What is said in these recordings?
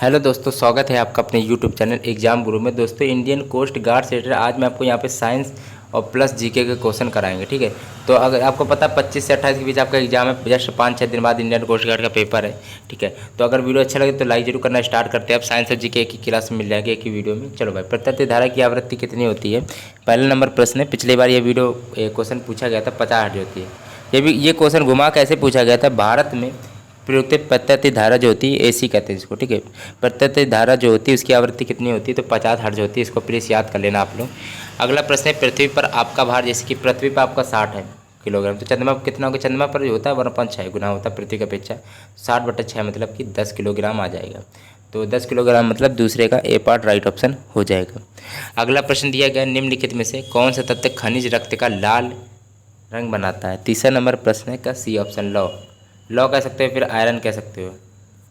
Hello दोस्तों, स्वागत है आपका अपने यूट्यूब चैनल एग्जाम गुरु में। दोस्तों, इंडियन कोस्ट गार्ड से रिलेटेड आज मैं आपको यहाँ पे साइंस और प्लस जीके के क्वेश्चन कराएंगे। ठीक है, तो अगर आपको पता है 25 से 28 के बीच आपका एग्जाम है, जस्ट 5-6 दिन बाद इंडियन कोस्ट गार्ड का पेपर है। ठीक है, तो अगर वीडियो अच्छा लगे तो लाइक जरूर करना। स्टार्ट करते हैं। अब साइंस और जीके एक ही क्लास में मिल जाएगी, एक ही वीडियो में। चलो भाई, प्रत्यक्ष धारा की आवृत्ति कितनी होती है? पहले नंबर प्रश्न है। पिछली बार ये वीडियो क्वेश्चन पूछा गया था, 50 हर्ट्ज होती है। ये क्वेश्चन घुमा कैसे पूछा गया था? भारत में प्रयुक्त प्रत्यक्ष धारा जो होती है एसी कहते हैं इसको। ठीक है, प्रत्यक्ष धारा जो होती है उसकी आवृत्ति कितनी होती है? तो 50 हर्ट्ज होती है। इसको प्लीज़ याद कर लेना आप लोग। अगला प्रश्न है, पृथ्वी पर आपका भार, जैसे कि पृथ्वी पर आपका 60 है किलोग्राम, तो चंद्रमा पर कितना होगा? चंद्रमा पर जो होता है 1/6 गुना होता है पृथ्वी की अपेक्षा। 60/6 मतलब कि 10 किलोग्राम आ जाएगा। तो 10 किलोग्राम मतलब दूसरे का ए पार्ट राइट ऑप्शन हो जाएगा। अगला प्रश्न दिया गया, निम्नलिखित में से कौन सा तत्व खनिज रक्त का लाल रंग बनाता है? तीसरा नंबर प्रश्न है का सी ऑप्शन लौ कह सकते हो, फिर आयरन कह सकते हो।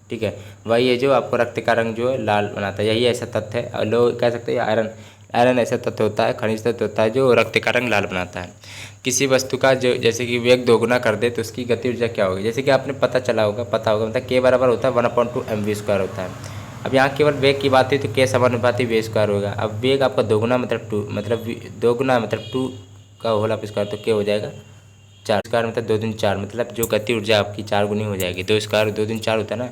ठीक है, वही है जो आपको रक्त का रंग जो है लाल बनाता है, यही ऐसा तथ्य है। और लो कह सकते हैं आयरन। आयरन ऐसा तत्व होता है, खनिज तत्व होता है जो रक्त का रंग लाल बनाता है। किसी वस्तु का जो जैसे कि वेग दोगुना कर दे तो उसकी गति ऊर्जा क्या होगी? जैसे कि आपने पता होगा मतलब के बराबर होता है 1/2 mv² होता है। अब यहाँ केवल वेग की बात है तो के समानुपाती v² होगा। अब वेग आपका दोगुना मतलब 2, मतलब दोगुना मतलब 2 का होल ऑफ स्क्वायर, तो क्या हो जाएगा 4 स्क्वायर मतलब 2 दूनी 4, मतलब जो गति ऊर्जा आपकी 4 गुनी हो जाएगी। 2 स्क्वायर 2 दूनी 4 होता है ना,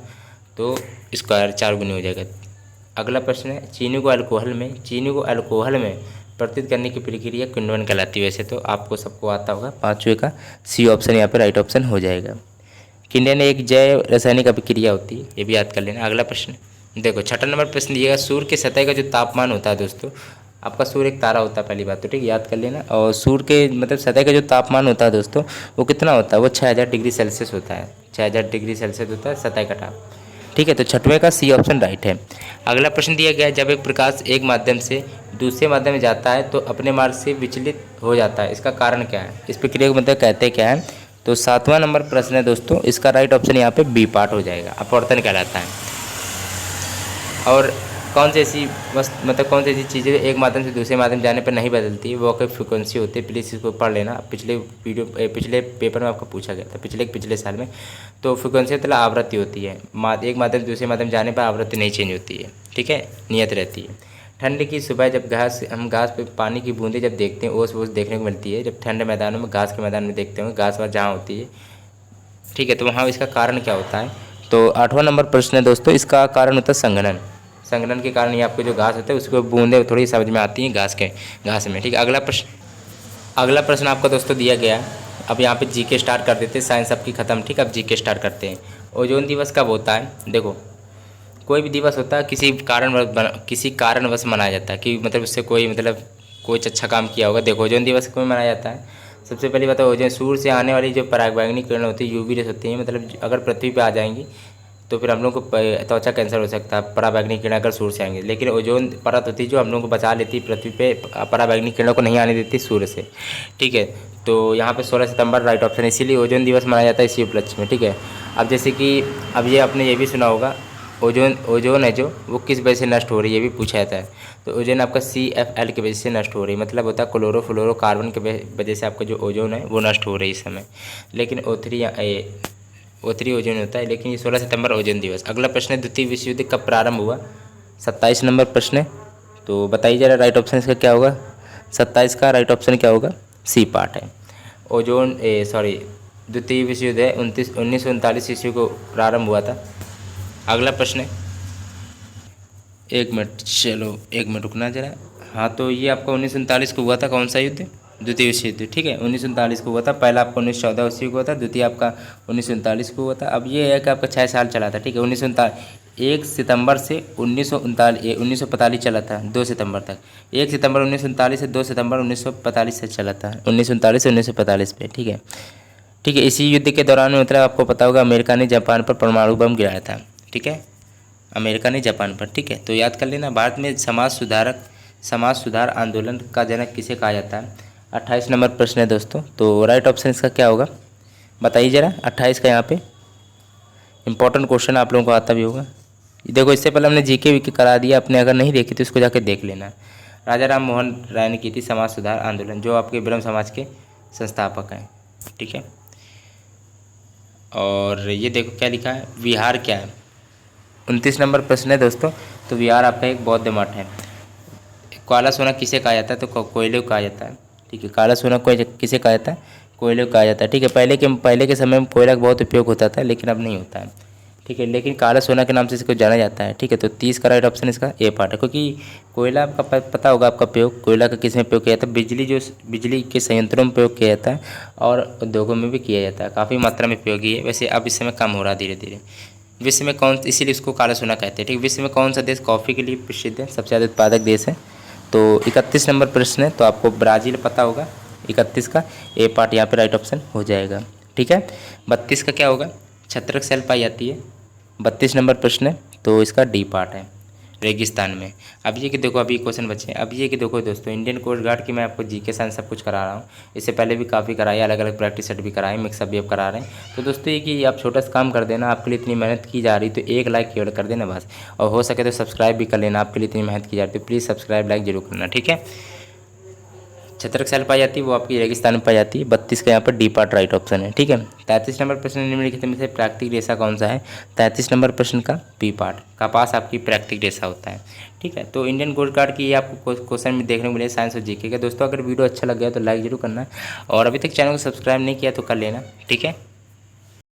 तो स्क्वायर 4 गुनी हो जाएगा। अगला प्रश्न है, चीनी को अल्कोहल में प्रस्तुत करने की प्रक्रिया किण्वन कहलाती है। वैसे तो आपको सबको आता होगा, पाँचवें का सी ऑप्शन यहाँ पे राइट ऑप्शन हो जाएगा। किण्वन एक जैव रासायनिक अभिक्रिया होती है, ये भी याद कर लेना। अगला प्रश्न देखो, छठा नंबर प्रश्न दिएगा, सूर्य की सतह का जो तापमान होता है दोस्तों, आपका सूर्य एक तारा होता है पहली बात तो, ठीक याद कर लेना। और सूर्य के मतलब सतह का जो तापमान होता है दोस्तों, वो कितना होता है? वो 6000 डिग्री सेल्सियस होता है। 6000 डिग्री सेल्सियस होता है सतह का ताप। ठीक है, तो छठवें का सी ऑप्शन राइट है। अगला प्रश्न दिया गया है, जब एक प्रकाश एक माध्यम से दूसरे माध्यम में जाता है तो अपने मार्ग से विचलित हो जाता है, इसका कारण क्या है? इस प्रक्रिया को मतलब कहते क्या है? तो 7वां नंबर प्रश्न है दोस्तों, इसका राइट ऑप्शन यहाँ पे बी पार्ट हो जाएगा, अपवर्तन कहलाता है। और कौन सी ऐसी कौन सी ऐसी चीज़ें एक माध्यम से दूसरे माध्यम जाने पर नहीं बदलती, वो की फ्रिक्वेंसी होती है। प्लीज़ इसको पढ़ लेना। पिछले पेपर में आपको पूछा गया था, पिछले साल में। तो फ्रिक्वेंसी मतलब आवृत्ति होती है। एक माध्यम से दूसरे माध्यम जाने पर आवृत्ति नहीं चेंज होती है, ठीक है, नियत रहती है। ठंड की सुबह जब हम घास पे पानी की बूंदें जब देखते हैं, ओस वोस देखने को मिलती है जब ठंडे मैदानों में, घास के मैदान में देखते होंगे, घास वास जहाँ होती है, ठीक है, तो वहाँ इसका कारण क्या होता है? तो 8वां नंबर प्रश्न है दोस्तों, इसका कारण होता है संघनन। संघनन के कारण ये आपको जो घास होता है उसको बूंदें थोड़ी समझ में आती हैं घास में। ठीक है, अगला प्रश्न आपको दोस्तों दिया गया है। अब यहाँ पे जीके स्टार्ट कर देते हैं, साइंस आपकी खत्म। ठीक है, अब जीके स्टार्ट करते हैं। ओजोन दिवस कब होता है? देखो, कोई भी दिवस होता है किसी कारणवश मनाया जाता है, कि मतलब उससे कोई अच्छा काम किया होगा। देखो, ओजोन दिवस क्यों मनाया जाता है? सबसे पहली बात है, ओजोन सूर्य से आने वाली जो पराबैंगनी किरण होती है, यूवी रेस होती है, मतलब अगर पृथ्वी पे आ जाएंगी तो फिर हम लोग को त्वचा कैंसर हो सकता है, पराबैंगनी किरण अगर सूर्य से आएंगे। लेकिन ओजोन परत होती है जो हम लोग को बचा लेती है, पृथ्वी पे पराबैंगनी किरणों को नहीं आने देती सूर्य से। ठीक है, तो यहाँ पे 16 सितंबर राइट ऑप्शन है, इसीलिए ओजोन दिवस मनाया जाता है इसी उपलक्ष्य में। ठीक है, अब जैसे कि अब ये आपने ये भी सुना होगा, ओजोन है जो वो किस वजह से नष्ट हो रही है, ये भी पूछा जाता है। तो ओजोन आपका CFL की वजह से नष्ट हो रही है, मतलब होता है क्लोरोफ्लोरोकार्बन की वजह से आपका जो ओजोन है वो नष्ट हो रही है इस समय। लेकिन O3 ओजोन होता है, लेकिन ये 16 सितंबर ओजोन दिवस। अगला प्रश्न है, द्वितीय विश्व युद्ध कब प्रारंभ हुआ? 27 नंबर प्रश्न है, तो बताइए जरा राइट ऑप्शन इसका क्या होगा? 27 का राइट ऑप्शन क्या होगा? सी पार्ट है। द्वितीय विश्व युद्ध है 1939 ईस्वी को प्रारंभ हुआ था। अगला प्रश्न है, एक मिनट रुकना जरा। हाँ, तो ये आपका 1939 को हुआ था, कौन सा युद्ध? द्वितीय विश्व युद्ध। ठीक है, 1939 को हुआ था। पहला आपका 1914 ईस्वी को हुआ था, द्वितीय आपका 1939 को हुआ था। अब ये है कि आपका 6 साल चला था। ठीक है, 1 सितंबर से 1945 चला था, 2 सितंबर तक। 1 सितंबर 1939 से 2 सितंबर 1945 से चला था, 1939 से 1945 पे। ठीक है, इसी युद्ध के दौरान मतलब आपको पता होगा अमेरिका ने जापान पर परमाणु बम गिराया था। ठीक है, अमेरिका ने जापान पर। ठीक है, तो याद कर लेना। भारत में समाज सुधार आंदोलन का जनक किसे कहा जाता है? 28 नंबर प्रश्न है दोस्तों, तो राइट ऑप्शन इसका क्या होगा? बताइए जरा। 28 का यहाँ पे इंपॉर्टेंट क्वेश्चन आप लोगों को आता भी होगा। देखो, इससे पहले हमने जीके वीके करा दिया, आपने अगर नहीं देखी तो इसको जाके देख लेना। राजा राम मोहन राय ने की थी समाज सुधार आंदोलन, जो आपके ब्रह्म समाज के संस्थापक हैं। ठीक है, और ये देखो क्या लिखा है, विहार क्या है? 29 नंबर प्रश्न है दोस्तों। तो बिहार आपका एक बौद्ध मठ है। काला सोना किसे कहा जाता है? तो कोयले को कहा जाता है। ठीक है, काला सोना किसे कहा जाता है? कोयले को कहा जाता है। ठीक है, पहले के समय में कोयला का बहुत उपयोग होता था, लेकिन अब नहीं होता है। ठीक है, लेकिन काला सोना के नाम से इसको जाना जाता है। ठीक है, तो 30 का राइट ऑप्शन इसका ए पार्ट है, क्योंकि कोयला आपका पता होगा आपका उपयोग, कोयला का किस में उपयोग किया जाता है? बिजली के संयंत्रों में उपयोग किया जाता है और उद्योगों में भी किया जाता है, काफ़ी मात्रा में उपयोगी है। वैसे अब इस समय कम हो रहा है धीरे धीरे। विश्व में इसीलिए इसको काला सोना कहते हैं। ठीक है, विश्व में कौन सा देश कॉफ़ी के लिए प्रसिद्ध है? सबसे ज़्यादा उत्पादक देश है। तो 31 नंबर प्रश्न है, तो आपको ब्राज़ील पता होगा। 31 का ए पार्ट यहाँ पे राइट ऑप्शन हो जाएगा। ठीक है, 32 का क्या होगा? छत्रक सेल पाई जाती है। 32 नंबर प्रश्न है, तो इसका डी पार्ट है, रेगिस्तान में। अब ये कि देखो अभी क्वेश्चन बचे। अब ये कि देखो दोस्तों, इंडियन कोस्ट गार्ड की मैं आपको जीके साइंस सब कुछ करा रहा हूँ। इससे पहले भी काफ़ी कराई, अलग अलग प्रैक्टिस सेट भी कराए, मिक्सअप भी अब करा रहे हैं। तो दोस्तों ये कि आप छोटा सा काम कर देना, आपके लिए इतनी मेहनत की जा रही, तो एक लाइक केवल कर देना बस, और हो सके तो सब्सक्राइब भी कर लेना। आपके लिए इतनी मेहनत की जा रही तो प्लीज़ सब्सक्राइब लाइक जरूर करना। ठीक है, छत्रक सेल पाई जाती है, वो आपकी रेगिस्तान में पाई जाती है। 32 का यहाँ पर डी पार्ट राइट ऑप्शन है। ठीक है, 33 नंबर प्रश्न निम्नलिखित में से प्राकृतिक रेशा कौन सा है? 33 नंबर प्रश्न का बी पार्ट, कपास आपकी प्राकृतिक रेशा होता है। ठीक है, तो इंडियन कोस्ट गार्ड की ये आपको क्वेश्चन में देखने को मिले साइंस और जीके का। दोस्तों अगर वीडियो अच्छा लग गया तो लाइक जरूर करना, और अभी तक चैनल को सब्सक्राइब नहीं किया तो कर लेना। ठीक है।